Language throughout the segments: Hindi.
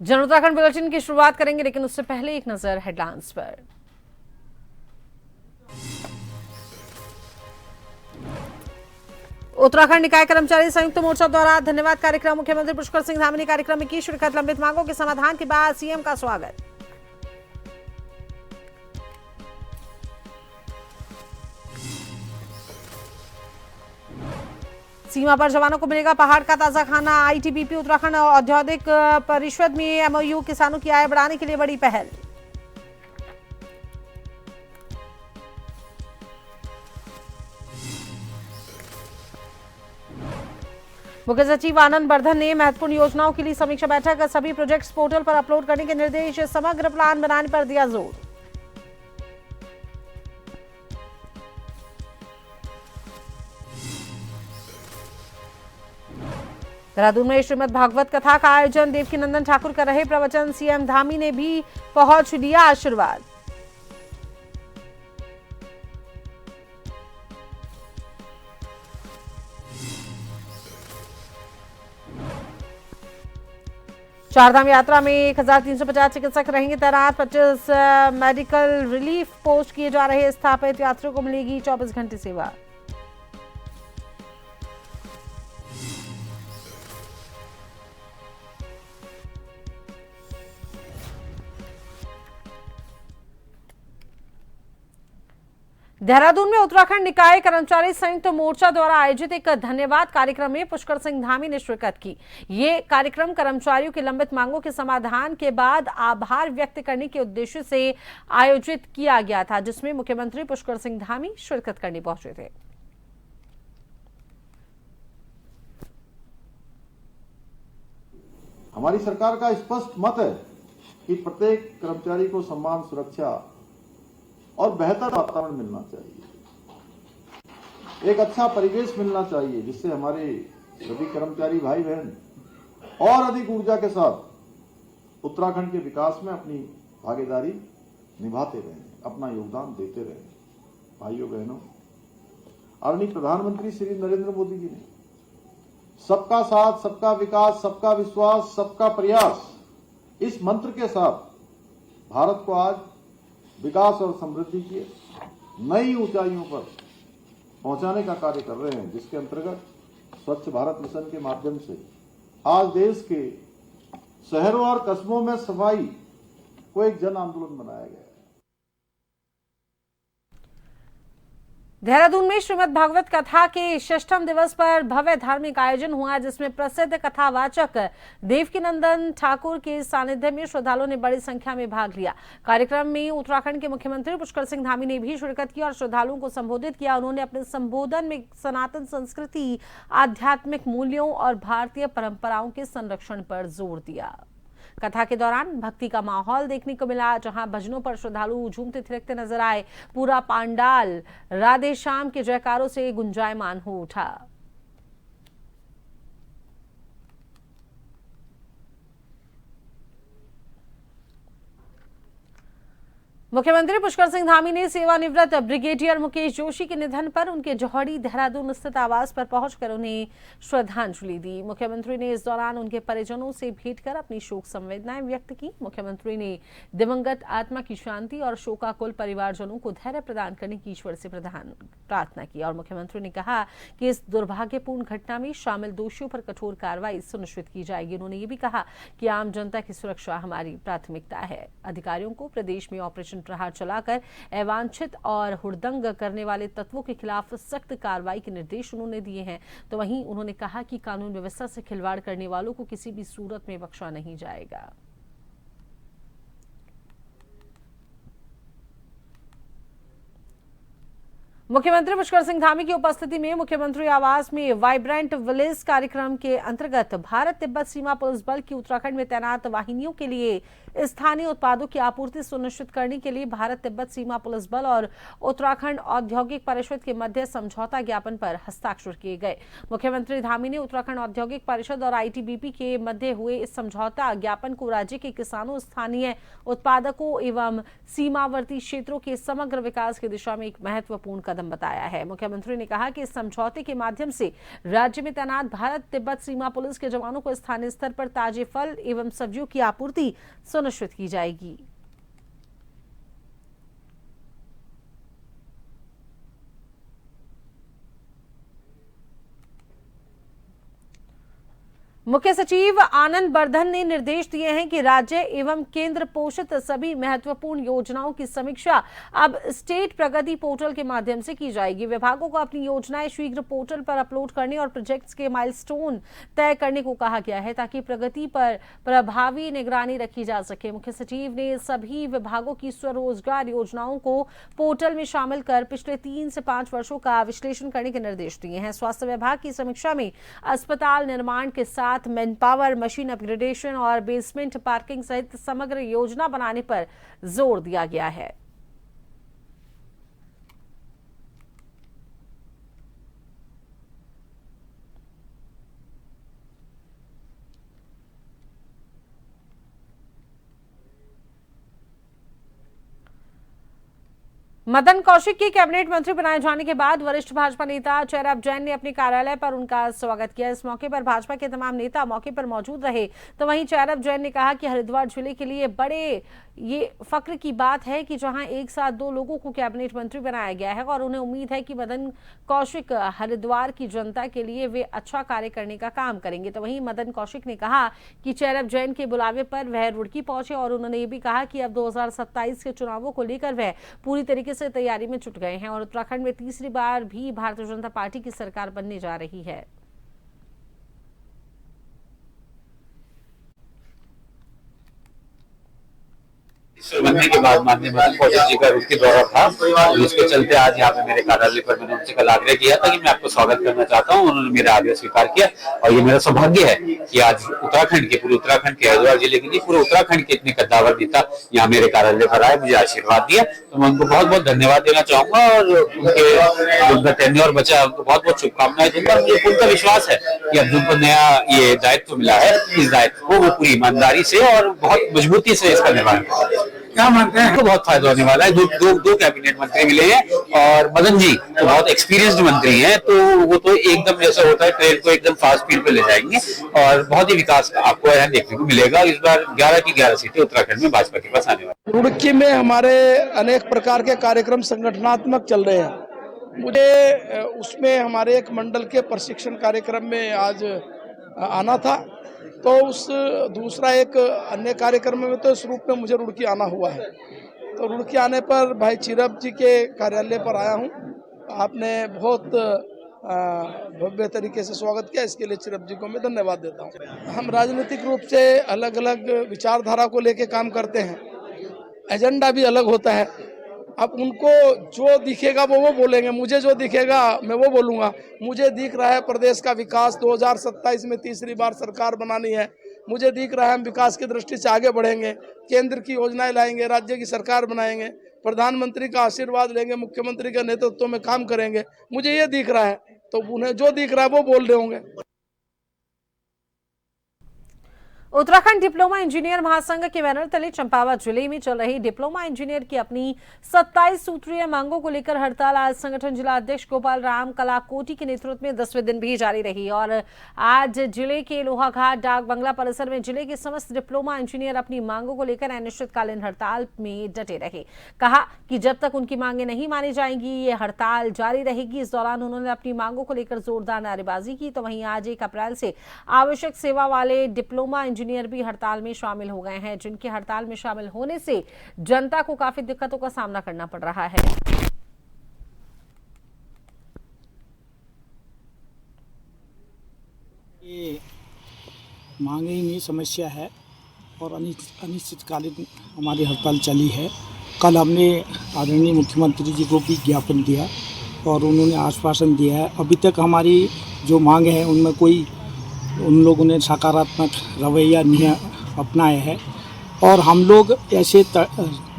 जन उत्तराखंड बुलेटिन की शुरुआत करेंगे, लेकिन उससे पहले एक नजर हेडलाइंस पर। उत्तराखंड निकाय कर्मचारी संयुक्त मोर्चा द्वारा धन्यवाद कार्यक्रम। मुख्यमंत्री पुष्कर सिंह धामी ने कार्यक्रम में की शिरकत। लंबित मांगों के समाधान के बाद सीएम का स्वागत। सीमा पर जवानों को मिलेगा पहाड़ का ताजा खाना। आईटीबीपी उत्तराखंड औद्योगिक परिषद में एमओयू। किसानों की आय बढ़ाने के लिए बड़ी पहल। मुख्य सचिव आनंद वर्धन ने महत्वपूर्ण योजनाओं के लिए समीक्षा बैठक। सभी प्रोजेक्ट्स पोर्टल पर अपलोड करने के निर्देश। समग्र प्लान बनाने पर दिया जोर। देहरादून में श्रीमद् भागवत कथा का आयोजन। देवकीनंदन ठाकुर कर रहे प्रवचन। सीएम धामी ने भी पहुंच लिया आशीर्वाद। चारधाम यात्रा में 1350 चिकित्सक रहेंगे तैनात। 25 मेडिकल रिलीफ पोस्ट किए जा रहे स्थापित। यात्रियों को मिलेगी 24 घंटे सेवा। देहरादून में उत्तराखंड निकाय कर्मचारी संयुक्त मोर्चा द्वारा आयोजित एक धन्यवाद कार्यक्रम में पुष्कर सिंह धामी ने शिरकत की। ये कार्यक्रम कर्मचारियों की लंबित मांगों के समाधान के बाद आभार व्यक्त करने के उद्देश्य से आयोजित किया गया था, जिसमें मुख्यमंत्री पुष्कर सिंह धामी शिरकत करने पहुंचे थे। हमारी सरकार का स्पष्ट मत है कि प्रत्येक कर्मचारी को सम्मान, सुरक्षा और बेहतर वातावरण मिलना चाहिए। एक अच्छा परिवेश मिलना चाहिए जिससे हमारे सभी कर्मचारी भाई बहन और अधिक ऊर्जा के साथ उत्तराखंड के विकास में अपनी भागीदारी निभाते रहें, अपना योगदान देते रहें। भाइयों बहनों, आदरणीय प्रधानमंत्री श्री नरेंद्र मोदी जी ने सबका साथ, सबका विकास, सबका विश्वास, सबका प्रयास इस मंत्र के साथ भारत को आज विकास और समृद्धि की नई ऊंचाइयों पर पहुंचाने का कार्य कर रहे हैं, जिसके अंतर्गत स्वच्छ भारत मिशन के माध्यम से आज देश के शहरों और कस्बों में सफाई को एक जन आंदोलन बनाया गया है। देहरादून में श्रीमद् भागवत कथा के 6वें दिवस पर भव्य धार्मिक आयोजन हुआ, जिसमें प्रसिद्ध कथावाचक देवकीनंदन ठाकुर के सानिध्य में श्रद्धालुओं ने बड़ी संख्या में भाग लिया। कार्यक्रम में उत्तराखंड के मुख्यमंत्री पुष्कर सिंह धामी ने भी शिरकत की और श्रद्धालुओं को संबोधित किया। उन्होंने अपने संबोधन में सनातन संस्कृति, आध्यात्मिक मूल्यों और भारतीय परंपराओं के संरक्षण पर जोर दिया। कथा के दौरान भक्ति का माहौल देखने को मिला, जहां भजनों पर श्रद्धालु झूमते थिरकते नजर आए। पूरा पांडाल राधे श्याम के जयकारों से गुंजायमान हो उठा। मुख्यमंत्री पुष्कर सिंह धामी ने सेवानिवृत्त ब्रिगेडियर मुकेश जोशी के निधन पर उनके जौहरी देहरादून स्थित आवास पर पहुंचकर उन्हें श्रद्धांजलि दी। मुख्यमंत्री ने इस दौरान उनके परिजनों से भेंट कर अपनी शोक संवेदनाएं व्यक्त की। मुख्यमंत्री ने दिवंगत आत्मा की शांति और शोकाकुल परिवारजनों को धैर्य प्रदान करने की ईश्वर से प्रार्थना की और मुख्यमंत्री ने कहा कि इस दुर्भाग्यपूर्ण घटना में शामिल दोषियों पर कठोर कार्रवाई सुनिश्चित की जाएगी। उन्होंने ये भी कहा कि आम जनता की सुरक्षा हमारी प्राथमिकता है। अधिकारियों को प्रदेश में ऑपरेशन प्रहार चलाकर अवांछित और हुड़दंग करने वाले तत्वों के खिलाफ सख्त कार्रवाई के निर्देश उन्होंने दिए हैं। तो वहीं उन्होंने कहा कि कानून व्यवस्था से खिलवाड़ करने वालों को किसी भी सूरत में बख्शा नहीं जाएगा। मुख्यमंत्री पुष्कर सिंह धामी की उपस्थिति में मुख्यमंत्री आवास में वाइब्रेंट विलेज कार्यक्रम के अंतर्गत भारत तिब्बत सीमा पुलिस बल की उत्तराखंड में तैनात वाहिनियों के लिए स्थानीय उत्पादों की आपूर्ति सुनिश्चित करने के लिए भारत तिब्बत सीमा पुलिस बल और उत्तराखंड औद्योगिक परिषद के मध्य समझौता ज्ञापन पर हस्ताक्षर किए गए। मुख्यमंत्री धामी ने उत्तराखंड औद्योगिक परिषद और आईटीबीपी के मध्य हुए इस समझौता ज्ञापन को राज्य के किसानों, स्थानीय उत्पादकों एवं सीमावर्ती क्षेत्रों के समग्र विकास की दिशा में एक महत्वपूर्ण कदम कदम बताया है। मुख्यमंत्री ने कहा कि इस समझौते के माध्यम से राज्य में तैनात भारत तिब्बत सीमा पुलिस के जवानों को स्थानीय स्तर पर ताजे फल एवं सब्जियों की आपूर्ति सुनिश्चित की जाएगी। मुख्य सचिव आनंद बर्धन ने निर्देश दिए हैं कि राज्य एवं केंद्र पोषित सभी महत्वपूर्ण योजनाओं की समीक्षा अब स्टेट प्रगति पोर्टल के माध्यम से की जाएगी। विभागों को अपनी योजनाएं शीघ्र पोर्टल पर अपलोड करने और प्रोजेक्ट्स के माइलस्टोन तय करने को कहा गया है ताकि प्रगति पर प्रभावी निगरानी रखी जा सके। मुख्य सचिव ने सभी विभागों की स्वरोजगार योजनाओं को पोर्टल में शामिल कर पिछले 3 से 5 वर्षों का विश्लेषण करने के निर्देश दिए हैं। स्वास्थ्य विभाग की समीक्षा में अस्पताल निर्माण के साथ मैन पावर, मशीन अपग्रेडेशन और बेसमेंट पार्किंग सहित समग्र योजना बनाने पर जोर दिया गया है। मदन कौशिक के कैबिनेट मंत्री बनाए जाने के बाद वरिष्ठ भाजपा नेता चेराब जैन ने अपने कार्यालय पर उनका स्वागत किया। इस मौके पर भाजपा के तमाम नेता मौके पर मौजूद रहे। तो वहीं चेराब जैन ने कहा कि हरिद्वार जिले के लिए बड़े ये फख्र की बात है कि जहां एक साथ 2 लोगों को कैबिनेट मंत्री बनाया गया है और उन्हें उम्मीद है कि मदन कौशिक हरिद्वार की जनता के लिए वे अच्छा कार्य करने का काम करेंगे। तो वहीं मदन कौशिक ने कहा कि चेराब जैन के बुलावे पर वह रुड़की पहुंचे और उन्होंने ये भी कहा कि अब 2027 के चुनावों को लेकर वह पूरी तरीके से तैयारी में जुट गए हैं और उत्तराखंड में तीसरी बार भी भारतीय जनता पार्टी की सरकार बनने जा रही है। बनने के बाद माननीय मदन कौशिक जी का रुड़की दौरा था, जिसके चलते आज यहाँ पे मेरे कार्यालय पर मैंने उनसे कल आग्रह किया था कि मैं आपको स्वागत करना चाहता हूँ। उन्होंने मेरा आग्रह स्वीकार किया और ये मेरा सौभाग्य है कि आज उत्तराखंड के, पूरे उत्तराखंड के, हरिद्वार जिले के लिए पूरे उत्तराखंड के इतने कद्दावर नेता यहाँ मेरे कार्यालय पर आए, मुझे आशीर्वाद दिया। तो मैं उनको बहुत बहुत धन्यवाद देना चाहूंगा और उनका टेन्योर बचा, उनको बहुत बहुत शुभकामनाएं दूंगा। मुझे पूर्ण विश्वास है कि अब जिनको नया ये दायित्व मिला है, इस दायित्व को वो पूरी ईमानदारी से और बहुत मजबूती से इसका निर्वहन करेंगे। क्या मानते हैं तो बहुत फायदा होने वाला है। दो कैबिनेट मंत्री मिले हैं और मदन जी तो बहुत एक्सपीरियंस्ड मंत्री हैं, तो वो तो एकदम जैसा होता है ट्रेन को एकदम फास्ट स्पीड पे ले जाएंगे और बहुत ही विकास आपको यहाँ देखने को मिलेगा। इस बार 11 की 11 सीटें उत्तराखंड में भाजपा के पास आने वाली। रुड़की में हमारे अनेक प्रकार के कार्यक्रम संगठनात्मक चल रहे हैं। मुझे उसमें हमारे एक मंडल के प्रशिक्षण कार्यक्रम में आज आना था, तो उस दूसरा एक अन्य कार्यक्रम में तो इस रूप में मुझे रुड़की आना हुआ है। तो रुड़की आने पर भाई चिरब जी के कार्यालय पर आया हूँ। आपने बहुत भव्य तरीके से स्वागत किया, इसके लिए चिरब जी को मैं धन्यवाद देता हूँ। हम राजनीतिक रूप से अलग अलग विचारधारा को लेके काम करते हैं, एजेंडा भी अलग होता है। अब उनको जो दिखेगा वो बोलेंगे, मुझे जो दिखेगा मैं वो बोलूँगा। मुझे दिख रहा है प्रदेश का विकास 2027 में तीसरी बार सरकार बनानी है। मुझे दिख रहा है हम विकास की दृष्टि से आगे बढ़ेंगे, केंद्र की योजनाएं लाएंगे, राज्य की सरकार बनाएंगे, प्रधानमंत्री का आशीर्वाद लेंगे, मुख्यमंत्री के नेतृत्व में काम करेंगे। मुझे ये दिख रहा है, तो उन्हें जो दिख रहा है वो बोल रहे होंगे। उत्तराखंड डिप्लोमा इंजीनियर महासंघ के बैनर तले चंपावत जिले में चल रही डिप्लोमा इंजीनियर की अपनी 27 सूत्रीय मांगों को लेकर हड़ताल आज संगठन जिला अध्यक्ष गोपाल राम कलाकोटी के नेतृत्व में 10वें दिन भी जारी रही और आज जिले के लोहाघाट डाक बंगला परिसर में जिले के समस्त डिप्लोमा इंजीनियर अपनी मांगों को लेकर अनिश्चितकालीन हड़ताल में डटे रहे। कहा कि जब तक उनकी मांगे नहीं मानी जाएंगी ये हड़ताल जारी रहेगी। इस दौरान उन्होंने अपनी मांगों को लेकर जोरदार नारेबाजी की। तो वहीं आज 1 अप्रैल से आवश्यक सेवा वाले डिप्लोमा इंजीनियर भी हड़ताल में शामिल हो गए हैं, जिनके हड़ताल में शामिल होने से जनता को काफी दिक्कतों का सामना करना पड़ रहा है। ये मांगे ही नहीं समस्या है और अनिश्चितकालीन हमारी हड़ताल चली है। कल हमने आदरणीय मुख्यमंत्री जी को भी ज्ञापन दिया और उन्होंने आश्वासन दिया है। अभी तक हमारी जो मांग है उनमें कोई उन लोगों ने सकारात्मक रवैया नहीं अपनाया है और हम लोग ऐसे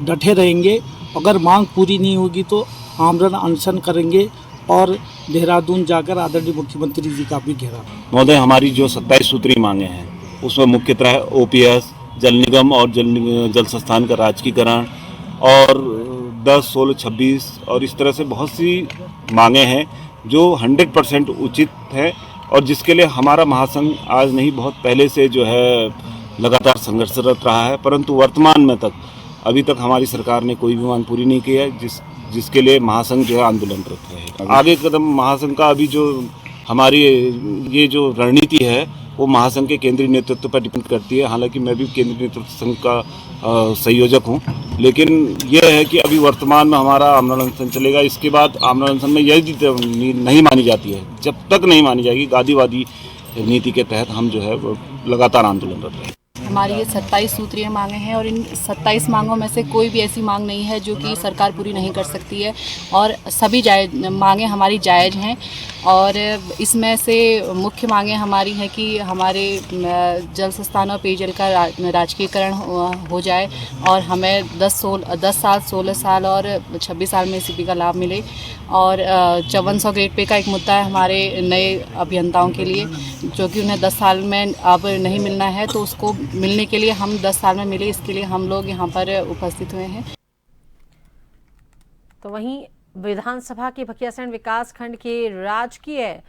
डटे रहेंगे। अगर मांग पूरी नहीं होगी तो आमरण अनशन करेंगे और देहरादून जाकर आदरणीय मुख्यमंत्री जी का भी घेराव। महोदय, हमारी जो 27 सूत्री मांगे हैं उसमें मुख्यतः ओपीएस, जल निगम और जल संस्थान का राजकीकरण और 10, 16, 26 और इस तरह से बहुत सी मांगे हैं जो 100% उचित है और जिसके लिए हमारा महासंघ आज नहीं बहुत पहले से जो है लगातार संघर्षरत रहा है, परंतु वर्तमान में अभी तक हमारी सरकार ने कोई भी मांग पूरी नहीं की है, जिसके लिए महासंघ जो है आंदोलनरत रहेगा। आगे कदम महासंघ का अभी जो हमारी ये जो रणनीति है वो महासंघ के केंद्रीय नेतृत्व पर डिपेंड करती है। हालांकि मैं भी केंद्रीय नेतृत्व संघ का संयोजक हूं, लेकिन यह है कि अभी वर्तमान में हमारा आमरण अनशन चलेगा। इसके बाद आमरण अनशन में यदि नहीं मानी जाती है, जब तक नहीं मानी जाएगी गांधीवादी नीति के तहत हम जो है वो लगातार आंदोलनरत रहेंगे। हमारी ये 27 सूत्रीय मांगे हैं और इन 27 मांगों में से कोई भी ऐसी मांग नहीं है जो कि सरकार पूरी नहीं कर सकती है और सभी जायज़ मांगे हमारी जायज़ हैं। और इसमें से मुख्य मांगे हमारी हैं कि हमारे जल संस्थान और पेयजल का राजकीयकरण हो जाए और हमें 10 साल, 16 साल और 26 साल में सीपी का लाभ मिले। और 5400 ग्रेड पे का एक मुद्दा है हमारे नए अभियंताओं के लिए, जो कि उन्हें 10 साल में अब नहीं मिलना है, तो उसको मिलने के लिए हम 10 साल में मिले, इसके लिए हम लोग यहाँ पर उपस्थित हुए हैं। तो वहीं विधानसभा के भकियासैंण विकास खंड के राजकीय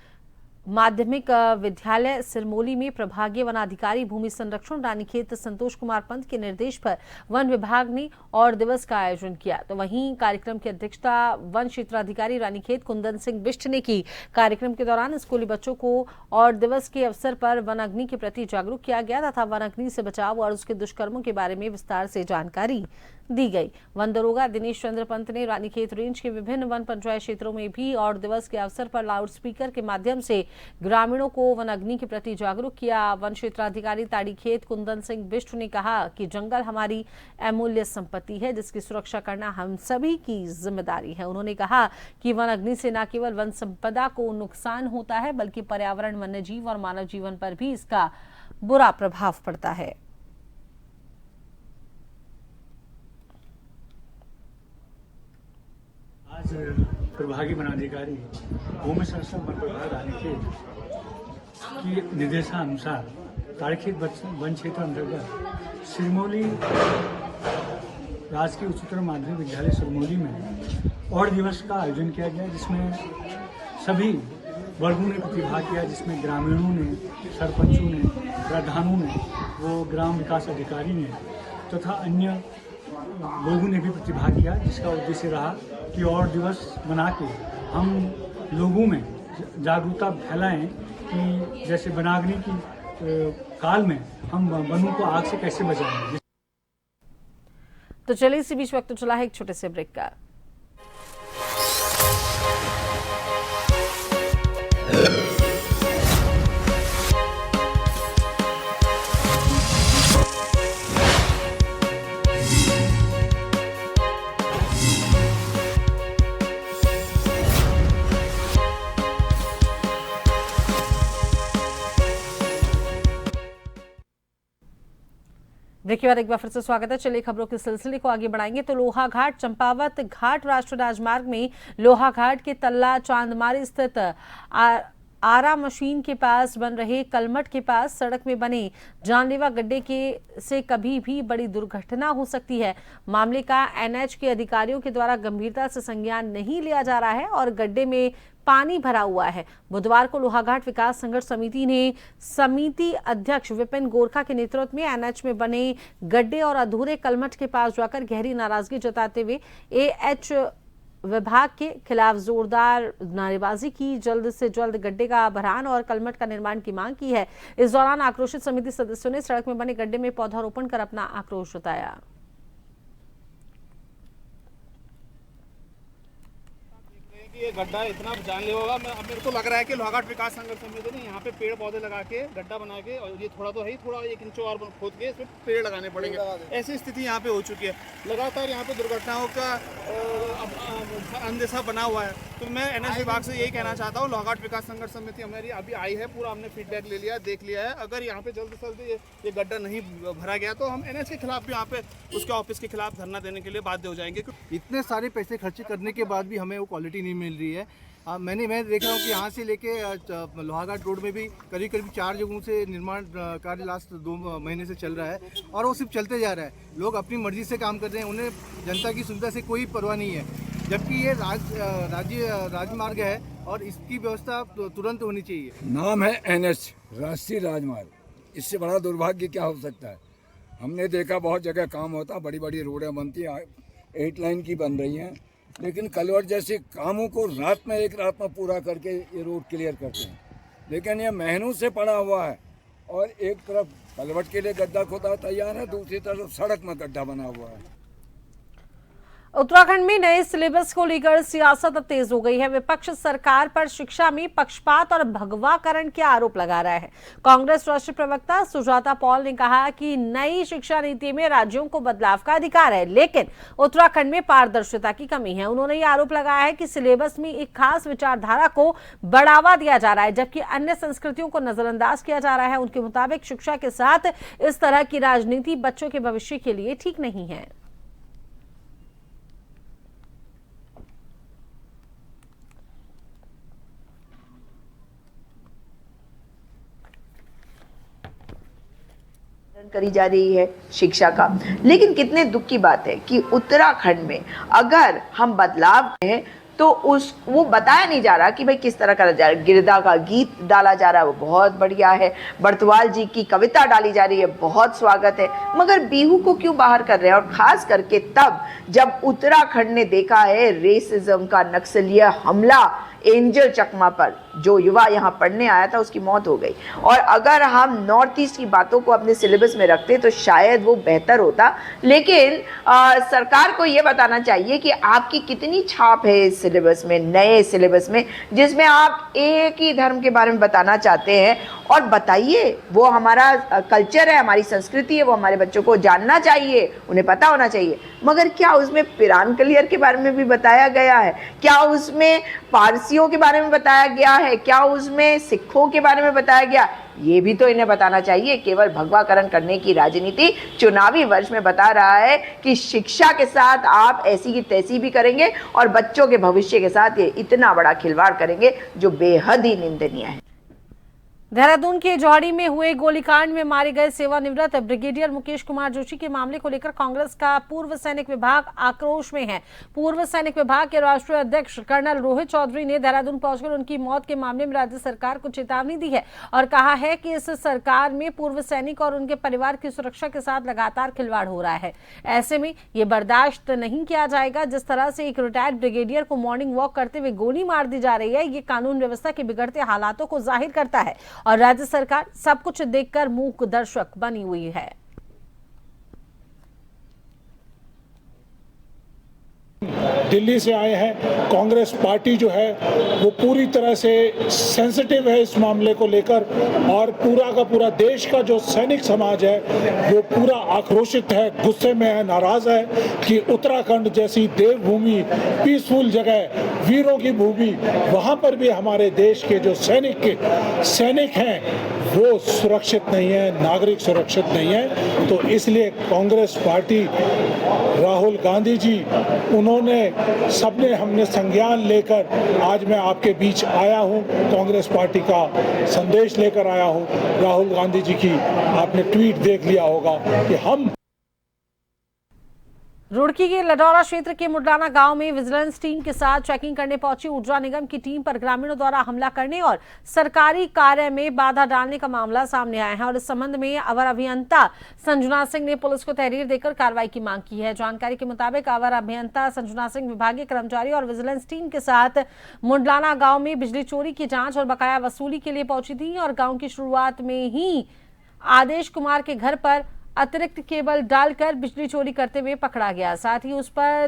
माध्यमिक विद्यालय सिरमौली में प्रभागीय वनाधिकारी भूमि संरक्षण रानीखेत संतोष कुमार पंत के निर्देश पर वन विभाग ने और दिवस का आयोजन किया। तो वहीं कार्यक्रम की अध्यक्षता वन क्षेत्राधिकारी रानीखेत कुंदन सिंह बिष्ट ने की। कार्यक्रम के दौरान स्कूली बच्चों को और दिवस के अवसर पर वन अग्नि के प्रति जागरूक किया गया तथा वन अग्नि से बचाव और उसके दुष्कर्मों के बारे में विस्तार से जानकारी दी गई। वन दरोगा दिनेश चंद्र पंत ने रानीखेत रेंज के विभिन्न वन पंचायत क्षेत्रों में भी और दिवस के अवसर पर लाउड स्पीकर के माध्यम से ग्रामीणों को वन अग्नि के प्रति जागरूक किया। वन क्षेत्राधिकारी ताड़ीखेत कुंदन सिंह बिष्ट ने कहा कि जंगल हमारी अमूल्य संपत्ति है, जिसकी सुरक्षा करना हम सभी की जिम्मेदारी है। उन्होंने कहा कि वन अग्नि से न केवल वन संपदा को नुकसान होता है, बल्कि पर्यावरण, वन्य जीव और मानव जीवन पर भी इसका बुरा प्रभाव पड़ता है। आज प्रभागी वनाधिकारी भूमि संरक्षण वन विभाग रानीखेत की निर्देशानुसार ताड़ीखेत वन क्षेत्र अंतर्गत सिरमौली राजकीय उच्चतर माध्यमिक विद्यालय सिरमौली में और दिवस का आयोजन किया गया, जिसमें सभी वर्गों ने प्रतिभाग किया, जिसमें ग्रामीणों ने, सरपंचों ने, प्रधानों ने, वो ग्राम विकास अधिकारी ने तथा अन्य लोगों ने भी प्रतिभाग किया, जिसका उद्देश्य रहा कि और दिवस मना के हम लोगों में जागरूकता फैलाएं कि जैसे वनाग्नि की काल में हम वनों को आग से कैसे बचाएं। तो चलिए इसी बीच वक्त चला है एक छोटे से ब्रेक का। ब्रेक के बाद एक बार फिर से स्वागत है। चलिए खबरों के सिलसिले को आगे बढ़ाएंगे। तो लोहाघाट चंपावत घाट राष्ट्रीय राजमार्ग में लोहाघाट के तल्ला चांदमारी स्थित आरा मशीन के पास बन रहे कलमट के पास सड़क में बने जानलेवा गड्ढे से कभी भी बड़ी दुर्घटना हो सकती है। मामले का एनएच के अधिकारियों के द्वारा गंभीरता से संज्ञान नहीं लिया जा रहा है और गड्ढे में पानी भरा हुआ है। बुधवार को लोहाघाट विकास संघर्ष समिति ने समिति अध्यक्ष विपिन गोरखा के नेतृत्व में एनएच में बने गड्ढे और अधूरे कलमट के पास जाकर गहरी नाराजगी जताते हुए एएच विभाग के खिलाफ जोरदार नारेबाजी की। जल्द से जल्द गड्ढे का भरान और कलमट का निर्माण की मांग की है। इस दौरान आक्रोशित समिति सदस्यों ने सड़क में बने गड्ढे में पौधारोपण कर अपना आक्रोश जताया। ये गड्ढा इतना जानलेवा होगा, अब मेरे को लग रहा है कि लोहाघाट विकास संघर्ष समिति ने यहाँ पे पेड़ पौधे लगा के गड्ढा बना के, और ये थोड़ा तो है ही, थोड़ा 1 इंच और खोद के इसमें पेड़ लगाने पड़ेंगे। ऐसी स्थिति यहाँ पे हो चुकी है। लगातार यहाँ पे दुर्घटनाओं का अनदेशा बना हुआ है। तो मैं एनएच विभाग से यही कहना चाहता हूँ, लोहाघाट विकास संघर्ष समिति हमारी अभी आई है, पूरा हमने फीडबैक ले लिया, देख लिया है। अगर यहाँ पे जल्द से जल्द ये गड्ढा नहीं भरा गया तो हम एनएच के खिलाफ भी यहाँ पे उसके ऑफिस के खिलाफ धरना देने के लिए बाध्य हो जाएंगे। इतने सारे पैसे खर्च करने के बाद भी हमें वो क्वालिटी नहीं मिल रही है। मैं देख रहा हूँ कि यहाँ से लेके लोहाघाट रोड में भी करीब 4 जगहों से निर्माण कार्य लास्ट 2 महीने से चल रहा है और वो सिर्फ चलते जा रहा है। लोग अपनी मर्जी से काम कर रहे हैं, उन्हें जनता की सुविधा से कोई परवाह नहीं है, जबकि ये राजमार्ग है और इसकी व्यवस्था तुरंत होनी चाहिए। नाम है एनएच, राष्ट्रीय राजमार्ग, इससे बड़ा दुर्भाग्य क्या हो सकता है। हमने देखा बहुत जगह काम होता, बड़ी बड़ी रोडें बनती हैं, 8 लाइन की बन रही हैं, लेकिन कलवट जैसे कामों को एक रात में पूरा करके ये रोड क्लियर करते हैं। लेकिन ये महीनों से पड़ा हुआ है और एक तरफ कलवट के लिए गड्ढा खोदा तैयार है, दूसरी तरफ सड़क में गड्ढा बना हुआ है। उत्तराखंड में नए सिलेबस को लेकर सियासत अब तेज हो गई है। विपक्ष सरकार पर शिक्षा में पक्षपात और भगवाकरण के आरोप लगा रहा है। कांग्रेस राष्ट्रीय प्रवक्ता सुजाता पॉल ने कहा कि नई शिक्षा नीति में राज्यों को बदलाव का अधिकार है, लेकिन उत्तराखंड में पारदर्शिता की कमी है। उन्होंने ये आरोप लगाया है कि सिलेबस में एक खास विचारधारा को बढ़ावा दिया जा रहा है, जबकि अन्य संस्कृतियों को नजरअंदाज किया जा रहा है। उनके मुताबिक शिक्षा के साथ इस तरह की राजनीति बच्चों के भविष्य के लिए ठीक नहीं है। करी जा रही है शिक्षा का, लेकिन कितने दुख की बात है कि उत्तराखंड में अगर हम बदलाव कहें तो वो बताया नहीं जा रहा कि भाई किस तरह करा जा रहा है। गिरदा का गीत डाला जा रहा है, वो बहुत बढ़िया है। बर्तवाल जी की कविता डाली जा रही है, बहुत स्वागत है। मगर बिहू को क्यों बाहर कर रहे हैं? और खास करके तब जब उत्तराखंड ने देखा है रेसिज्म का नक्सलीय हमला एंजल चकमा पर, जो युवा यहाँ पढ़ने आया था उसकी मौत हो गई। और अगर हम नॉर्थ ईस्ट की बातों को अपने सिलेबस में रखते तो शायद वो बेहतर होता। लेकिन सरकार को ये बताना चाहिए कि आपकी कितनी छाप है इस सिलेबस में, नए सिलेबस में, जिसमें आप एक ही धर्म के बारे में बताना चाहते हैं। और बताइए, वो हमारा कल्चर है, हमारी संस्कृति है, वो हमारे बच्चों को जानना चाहिए, उन्हें पता होना चाहिए। मगर क्या उसमें पिरान कलियर के बारे में भी बताया गया है? क्या उसमें पारसियों के बारे में बताया गया है? क्या उसमें सिखों के बारे में बताया गया? ये भी तो इन्हें बताना चाहिए। केवल भगवाकरण करने की राजनीति चुनावी वर्ष में बता रहा है कि शिक्षा के साथ आप ऐसी की तैसी भी करेंगे और बच्चों के भविष्य के साथ ये इतना बड़ा खिलवाड़ करेंगे जो बेहद ही निंदनीय है। देहरादून के जौहरी में हुए गोलीकांड में मारे गए सेवानिवृत्त ब्रिगेडियर मुकेश कुमार जोशी के मामले को लेकर कांग्रेस का पूर्व सैनिक विभाग आक्रोश में है। पूर्व सैनिक विभाग के राष्ट्रीय अध्यक्ष कर्नल रोहित चौधरी ने देहरादून पहुंचकर उनकी मौत के मामले में राज्य सरकार को चेतावनी दी है और कहा है कि इस सरकार में पूर्व सैनिक और उनके परिवार की सुरक्षा के साथ लगातार खिलवाड़ हो रहा है। ऐसे में ये बर्दाश्त नहीं किया जाएगा। जिस तरह से एक रिटायर्ड ब्रिगेडियर को मॉर्निंग वॉक करते हुए गोली मार दी जा रही है, ये कानून व्यवस्था के बिगड़ते हालातों को जाहिर करता है और राज्य सरकार सब कुछ देखकर मूक दर्शक बनी हुई है। दिल्ली से आए हैं, कांग्रेस पार्टी जो है वो पूरी तरह से सेंसिटिव है इस मामले को लेकर और पूरा का पूरा देश का जो सैनिक समाज है वो पूरा आक्रोशित है, गुस्से में है, नाराज है कि उत्तराखंड जैसी देवभूमि, पीसफुल जगह, वीरों की भूमि, वहां पर भी हमारे देश के जो सैनिक हैं वो सुरक्षित नहीं है, नागरिक सुरक्षित नहीं है। तो इसलिए कांग्रेस पार्टी, राहुल गांधी जी, हमने संज्ञान लेकर आज मैं आपके बीच आया हूं, कांग्रेस पार्टी का संदेश लेकर आया हूं। राहुल गांधी जी की आपने ट्वीट देख लिया होगा कि हम रुड़की के लडौरा क्षेत्र के मुडलाना गांव में विजिलेंस टीम के साथ चेकिंग करने पहुंची ऊर्जा निगम की टीम पर ग्रामीणों द्वारा हमला करने और सरकारी कार्य में बाधा डालने का मामला सामने आया है और इस संबंध में अवर अभियंता संजुना सिंह ने पुलिस को तहरीर देकर कार्रवाई की मांग की है। जानकारी के मुताबिक अवर अभियंता संजुना सिंह विभागीय कर्मचारी और विजिलेंस टीम के साथ मुडलाना गाँव में बिजली चोरी की जाँच और बकाया वसूली के लिए पहुंची थी और गाँव की शुरुआत में ही आदेश कुमार के घर पर अतिरिक्त केबल डालकर बिजली चोरी करते हुए पकड़ा गया। साथ ही उस पर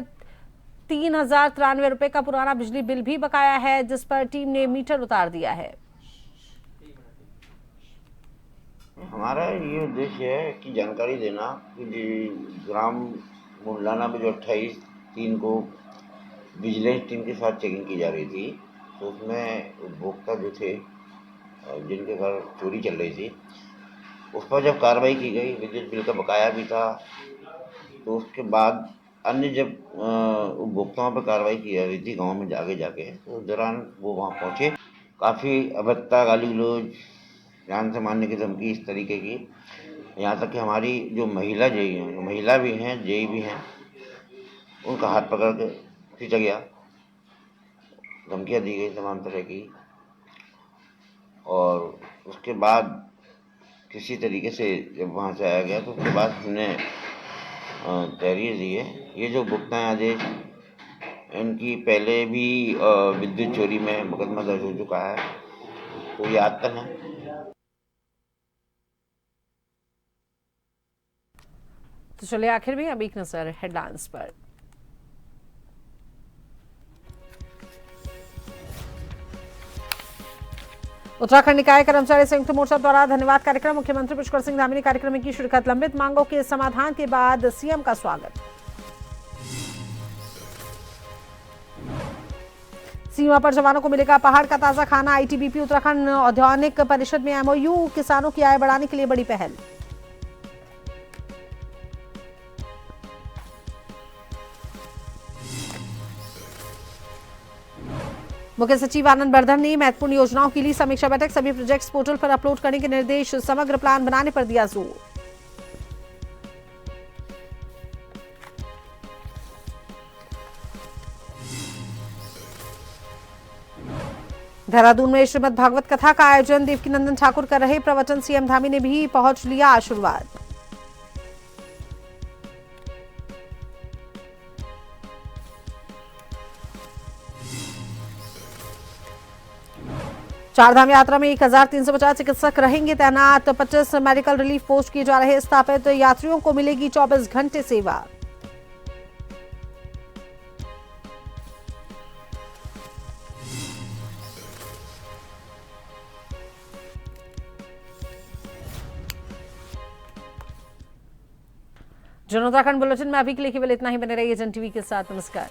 3093 रुपए का पुराना बिजली बिल भी बकाया है, जिस पर टीम ने मीटर उतार दिया है। हमारा ये उद्देश्य है कि जानकारी देना कि ग्राम मुडलाना में जो 28/3 को विजिलेंस टीम के साथ चेकिंग की जा रही थी, तो उसमें उपभोक्ता जो थे जिनके घर चोरी चल रही थी उस पर जब कार्रवाई की गई, विद्युत बिल का बकाया भी था, तो उसके बाद अन्य जब उपभोक्ताओं पर कार्रवाई की जा रही थी गांव में आगे जाके, तो उस दौरान वो वहाँ पहुँचे। काफ़ी अभद्रता, गाली गलौज, जान से मारने की धमकी, इस तरीके की, यहाँ तक कि हमारी जो महिला जेई हैं, महिला भी हैं, जेई भी हैं, उनका हाथ पकड़ के खींचा गया, धमकियाँ दी गई तमाम तरह की। और उसके बाद किसी तरीके से जब वहाँ से आया गया तो उसके बाद हमने तहरीर दी है। ये जो उपभोक्ता हैं आदेश, इनकी पहले भी विद्युत चोरी में मुकदमा दर्ज हो चुका है, तो ये आतंक है। तो चलिए आखिर में अब एक नजर हेडलाइंस पर। उत्तराखंड निकाय कर्मचारी संयुक्त मोर्चा द्वारा धन्यवाद कार्यक्रम, मुख्यमंत्री पुष्कर सिंह धामी ने कार्यक्रम में की शिरकत। लंबित मांगों के समाधान के बाद सीएम का स्वागत। सीमा पर जवानों को मिलेगा पहाड़ का ताजा खाना। आईटीबीपी उत्तराखंड औद्योगिक परिषद में एमओयू, किसानों की आय बढ़ाने के लिए बड़ी पहल। मुख्य सचिव आनंद बर्धन ने महत्वपूर्ण योजनाओं के लिए समीक्षा बैठक, सभी प्रोजेक्ट्स पोर्टल पर अपलोड करने के निर्देश, समग्र प्लान बनाने पर दिया जोर। देहरादून में श्रीमद् भागवत कथा का आयोजन, देवकीनंदन ठाकुर कर रहे प्रवचन, सीएम धामी ने भी पहुंच लिया आशीर्वाद। चारधाम यात्रा में 1350 चिकित्सक रहेंगे तैनात, 25 मेडिकल रिलीफ पोस्ट किए जा रहे स्थापित, यात्रियों को मिलेगी 24 घंटे सेवा। जन उत्तराखंड बुलेटिन में अभी के लिए केवल इतना ही। बने रहिए जन टीवी के साथ। नमस्कार।